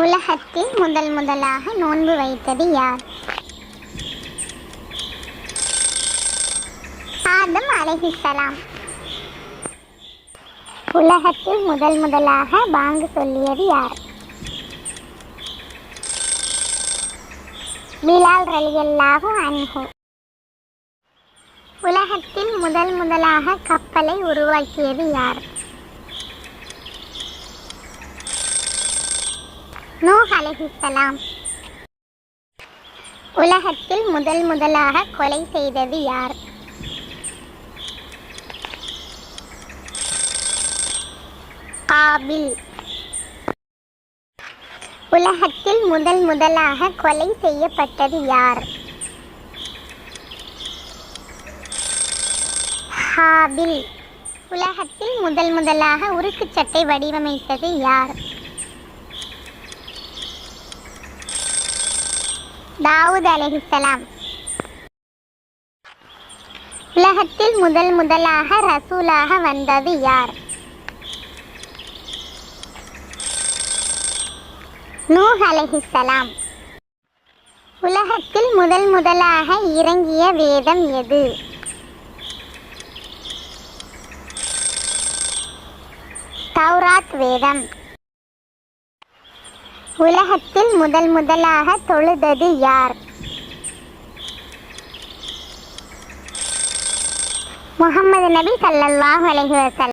உலகத்தில் முதலாக நோன்பு வைத்தது யார்? ஆதம் அலைஹிஸ்ஸலாம். உலகத்தில் முதலாக பாங்கு சொல்லியது யார்? பிலால் ரலியல்லாஹு அன்ஹு. உலகத்தில் முதலாக கப்பலை உருவாக்கியது யார்? நூஹ் அலைஹிஸ்ஸலாம். உலகத்தில் முதலாக கொலை செய்தது யார்? காபில். உலகத்தில் முதலாக கொலை செய்யப்பட்டது யார்? ஹாபில். உலகத்தில் முதலாக உருக்கு சட்டை வடிவமைத்தது யார்? தாவூத் அலைஹிஸ்ஸலாம். உலகத்தில் முதலாக ரசூலாக வந்தது யார்? நூஹ் அலைஹிஸ்ஸலாம். உலகத்தில் முதலாக இறங்கிய வேதம் எது? தௌராத் வேதம். உலகத்தில் முதலாக தொழுதது யார்? முஹம்மது நபி ஸல்லல்லாஹு அலைஹி வஸல்லம்.